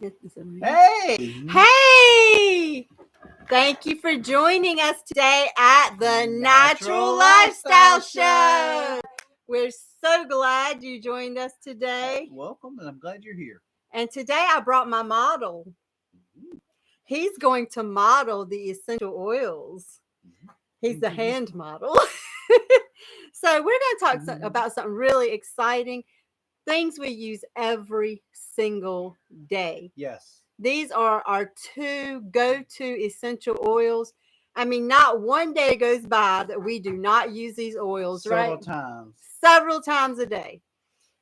Hey! Hey! Thank you for joining us today at the Natural Lifestyle Show. We're so glad you joined us today. Welcome, and I'm glad you're here. And today I brought my model. He's going to model the essential oils. He's the hand model. So we're going to talk about something really exciting. Things we use every single day. Yes. These are our two go-to essential oils. I mean, not one day goes by that we do not use these oils, Several right? times. Several times a day.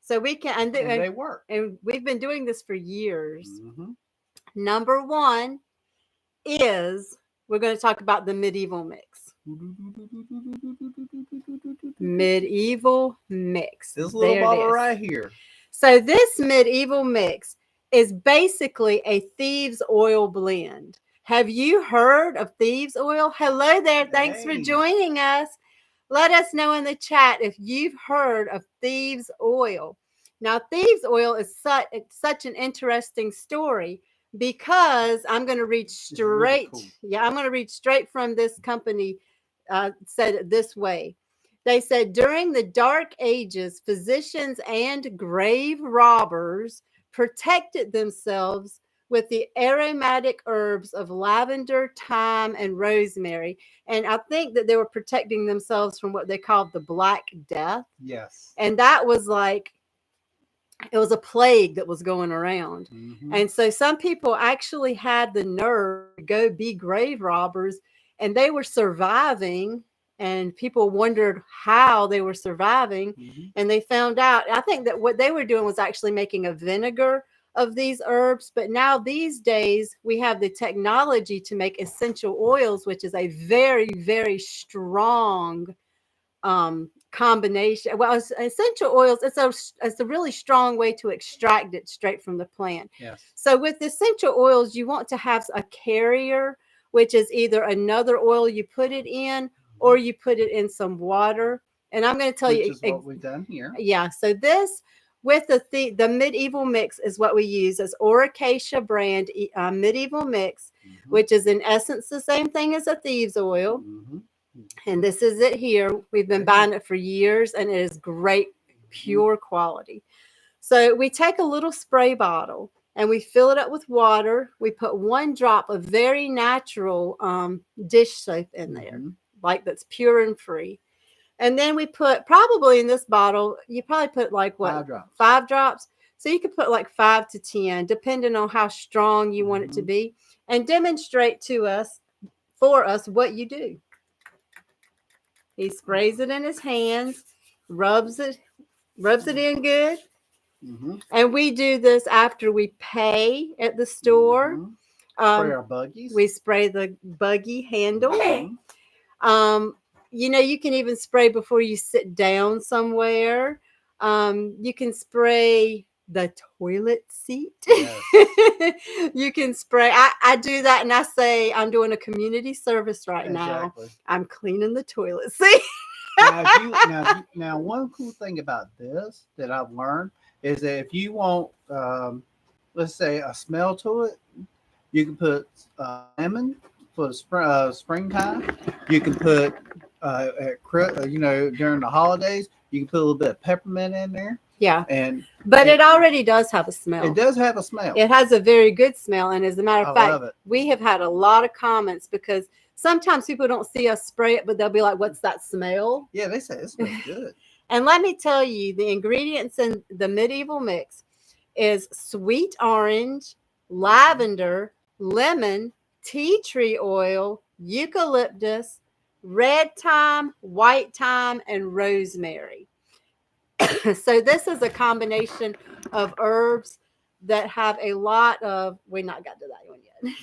So we can, And they work. And we've been doing this for years. Mm-hmm. Number one is we're going to talk about the medieval mix. Medieval mix. This little There it bottle is. right here. So this medieval mix is basically a thieves oil blend. Have you heard of thieves oil? Hello there. Thanks for Hey. joining us. Let us know in the chat if you've heard of thieves oil. Now, thieves oil is such an interesting story because I'm going to read straight. Really cool. Yeah, I'm going to read straight from this company. Said it this way. They said during the Dark Ages, physicians and grave robbers protected themselves with the aromatic herbs of lavender, thyme, and rosemary. And I think that they were protecting themselves from what they called the Black Death. Yes. And that was like, it was a plague that was going around. Mm-hmm. And so some people actually had the nerve to go be grave robbers, and they were surviving. And people wondered how they were surviving. Mm-hmm. And they found out, I think that what they were doing was actually making a vinegar of these herbs. But now these days, we have the technology to make essential oils, which is a very, very strong combination. Well, essential oils, it's a really strong way to extract it straight from the plant. Yes. So with essential oils, you want to have a carrier, which is either another oil you put it in, or you put it in some water. And I'm going to tell Which you is what we've done here. Yeah. So this with the medieval mix is what we use as Oracacia brand medieval mix, which is in essence the same thing as a thieves oil. Mm-hmm. And this is it here. We've been buying it for years, and it is great, pure quality. So we take a little spray bottle and we fill it up with water. We put 1 drop of very natural dish soap in there, like that's pure and free. And then we put, probably in this bottle, you probably put like what? 5 drops. 5 drops. So you could put like 5 to 10, depending on how strong you want it to be, and demonstrate for us what you do. He sprays it in his hands, rubs it in good. Mm-hmm. And we do this after we pay at the store. Spray our buggies. We spray the buggy handle. You can even spray before you sit down somewhere. You can spray the toilet seat. Yes. You can spray. I do that, and I say I'm doing a community service right now. I'm cleaning the toilet seat. Now, one cool thing about this that I've learned is that if you want, let's say, a smell to it, you can put lemon for the springtime. You can put, during the holidays, you can put a little bit of peppermint in there. Yeah. But it already does have a smell. It does have a smell. It has a very good smell. And as a matter of fact, we have had a lot of comments because sometimes people don't see us spray it, but they'll be like, what's that smell? Yeah, they say it smells good. And let me tell you, the ingredients in the medieval mix is sweet orange, lavender, lemon, tea tree oil, eucalyptus, red thyme, white thyme, and rosemary. So this is a combination of herbs that have a lot of, we're not got to that one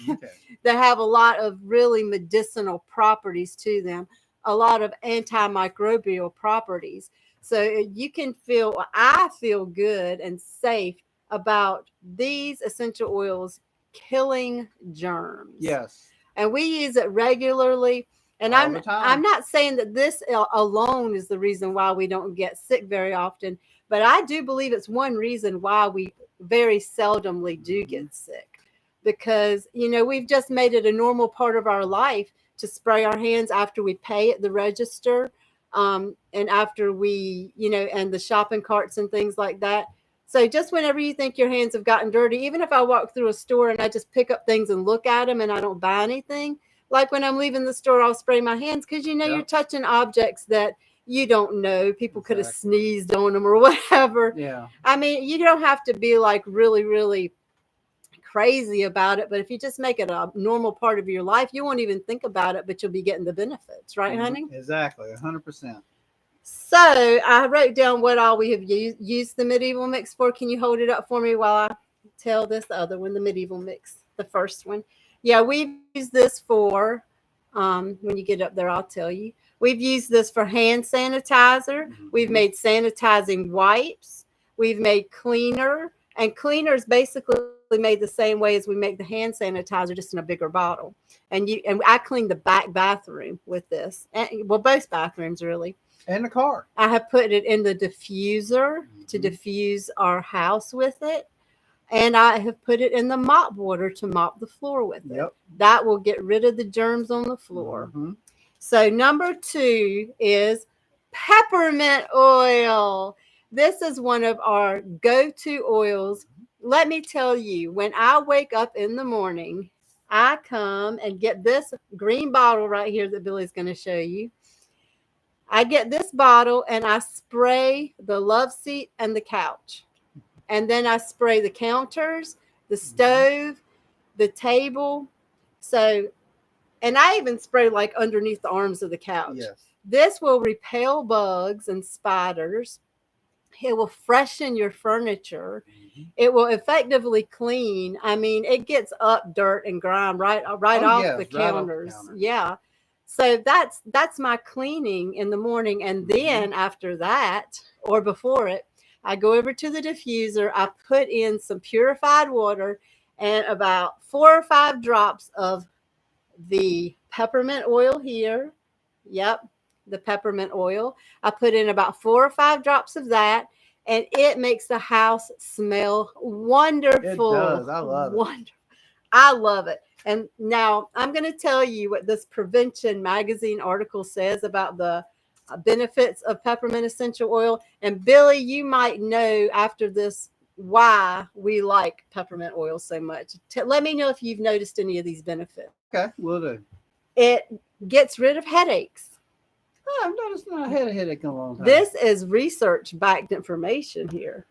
yet, that have a lot of really medicinal properties to them, a lot of antimicrobial properties. So I feel good and safe about these essential oils killing germs. Yes. And we use it regularly. And I'm not saying that this alone is the reason why we don't get sick very often, but I do believe it's one reason why we very seldomly do get sick because, we've just made it a normal part of our life to spray our hands after we pay at the register. And after we, and the shopping carts and things like that. So just whenever you think your hands have gotten dirty, even if I walk through a store and I just pick up things and look at them and I don't buy anything, like when I'm leaving the store, I'll spray my hands because, you're touching objects that you don't know. People could have sneezed on them or whatever. Yeah. I mean, you don't have to be like really, really crazy about it, but if you just make it a normal part of your life, you won't even think about it, but you'll be getting the benefits, right, honey? Exactly, 100%. So I wrote down what all we have used the medieval mix for. Can you hold it up for me while I tell this other one, the medieval mix, the first one? Yeah, we've used this for, when you get up there, I'll tell you. We've used this for hand sanitizer. We've made sanitizing wipes. We've made cleaner. And cleaner is basically made the same way as we make the hand sanitizer, just in a bigger bottle. And I cleaned the back bathroom with this. Well, both bathrooms, really. And the car. I have put it in the diffuser to diffuse our house with it. And I have put it in the mop water to mop the floor with it. That will get rid of the germs on the floor. So number 2 is peppermint oil. This is one of our go-to oils. Let me tell you, when I wake up in the morning, I come and get this green bottle right here that Billy's going to show you. I get this bottle and I spray the love seat and the couch. And then I spray the counters, the stove, the table. So, and I even spray like underneath the arms of the couch. Yes. This will repel bugs and spiders. It will freshen your furniture. It will effectively clean. I mean, it gets up dirt and grime right off the counters. Yeah. So that's my cleaning in the morning. And then after that, or before it, I go over to the diffuser. I put in some purified water and about 4 or 5 drops of the peppermint oil here. Yep, the peppermint oil. I put in about 4 or 5 drops of that, and it makes the house smell wonderful. It does. I love it. I love it. And now I'm going to tell you what this Prevention Magazine article says about the benefits of peppermint essential oil. And Billy, you might know after this why we like peppermint oil so much. Let me know if you've noticed any of these benefits. Okay, will do. It gets rid of headaches. Oh, I've noticed I had a headache in a long time. This is research-backed information here.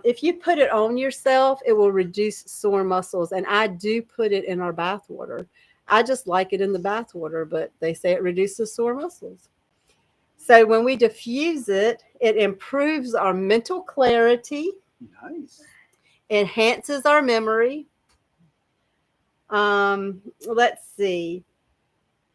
If you put it on yourself, it will reduce sore muscles. And I do put it in our bath water. I just like it in the bath water, but they say it reduces sore muscles. So when we diffuse it, it improves our mental clarity. Nice. Enhances our memory. Let's see.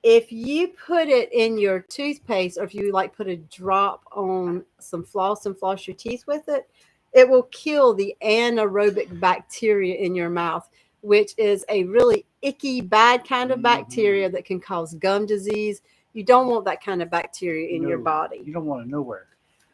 If you put it in your toothpaste, or if you like put a drop on some floss and floss your teeth with it, it will kill the anaerobic bacteria in your mouth, which is a really icky, bad kind of bacteria that can cause gum disease. You don't want that kind of bacteria in your body. You don't want it nowhere.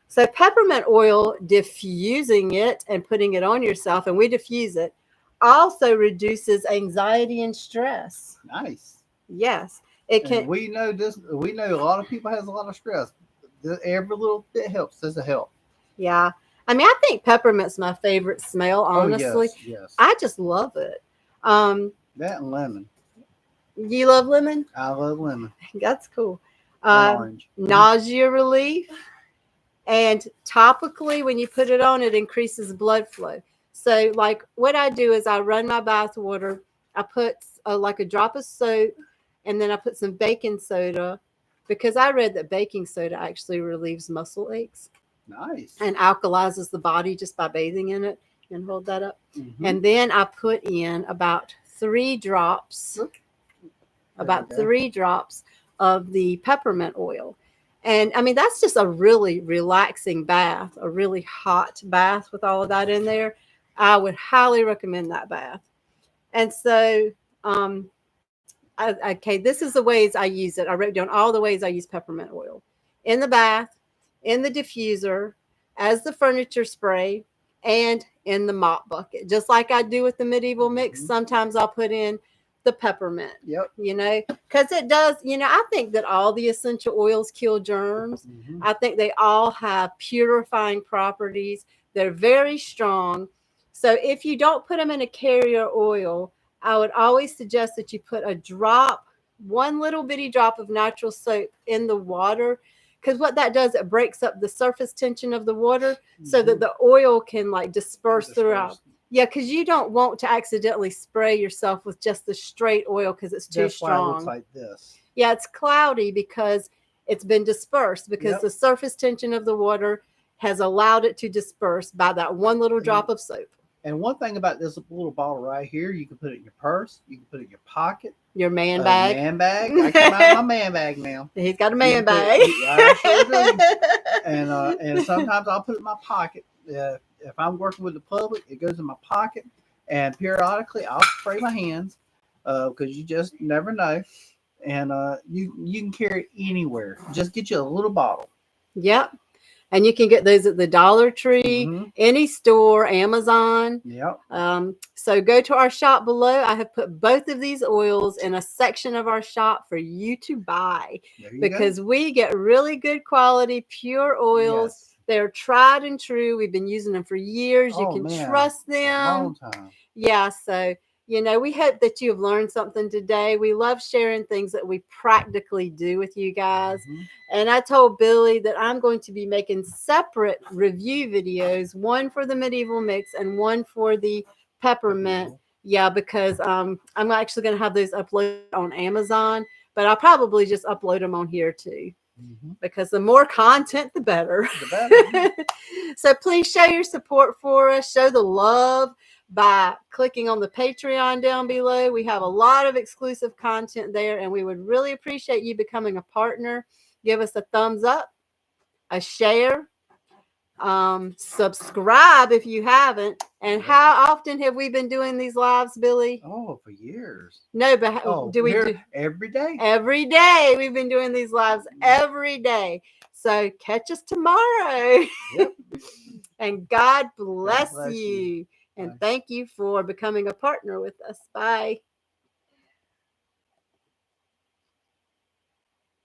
So peppermint oil, diffusing it and putting it on yourself, and we diffuse it, also reduces anxiety and stress. Nice. Yes. It can. And we know this. We know a lot of people has a lot of stress. Every little bit helps. Does it help? Yeah. I mean, I think peppermint's my favorite smell, honestly. Oh, yes. I just love it. That and lemon. You love lemon? I love lemon. That's cool. Orange. Nausea relief. And topically, when you put it on, it increases blood flow. So, like, what I do is I run my bath water. I put like a drop of soap, and then I put some baking soda, because I read that baking soda actually relieves muscle aches. Nice. And alkalizes the body just by bathing in it. And hold that up. And then I put in about 3 drops, of the peppermint oil. And I mean, that's just a really relaxing bath, a really hot bath with all of that in there. I would highly recommend that bath. And so, okay, this is the ways I use it. I wrote down all the ways I use peppermint oil: in the bath, in the diffuser, as the furniture spray, and in the mop bucket, just like I do with the medieval mix. Mhm. Sometimes I'll put in the peppermint, Yep. because it does, I think that all the essential oils kill germs. Mhm. I think they all have purifying properties. They're very strong. So if you don't put them in a carrier oil, I would always suggest that you put one little bitty drop of natural soap in the water. Because what that does, it breaks up the surface tension of the water so that Mhm. the oil can like disperse throughout. Disperse. Yeah, because you don't want to accidentally spray yourself with just the straight oil because it's too That's why it looks strong. like this. Yeah, it's cloudy because it's been dispersed because Yep. the surface tension of the water has allowed it to disperse by that one little drop of soap. And one thing about this little bottle right here, you can put it in your purse, you can put it in your pocket, Your man bag. man bag. I come out my man bag now. He's got a You man can put bag. it- I sure do. And sometimes I'll put it in my pocket. If I'm working with the public, it goes in my pocket. And periodically, I'll spray my hands because you just never know. And you can carry it anywhere. Just get you a little bottle. Yep. And you can get those at the Dollar Tree, Hmm. any store, Amazon. Yep. So go to our shop below. I have put both of these oils in a section of our shop for you to buy There you because we get really good quality, pure oils. Yes. They're tried and true. We've been using them for years. You Oh, can man. trust A them. long time. Yeah. So, we hope that you have learned something today. We love sharing things that we practically do with you guys. Mhm. And I told Billy that I'm going to be making separate review videos, one for the medieval mix and one for the peppermint. Yeah, because I'm actually going to have those uploaded on Amazon, but I'll probably just upload them on here too. Mhm. Because the more content, the better. The better. So please show your support for us. Show the love by clicking on the Patreon down below. We have a lot of exclusive content there, and we would really appreciate you becoming a partner. Give us a thumbs up, a share, subscribe if you haven't. And how often have we been doing these lives, Billy? Oh, for years. No, but Oh, do we here do every day? every day? We've been doing these lives every day. So catch us tomorrow. Yep. And God bless bless you. you. And Bye. thank you for becoming a partner with us. Bye.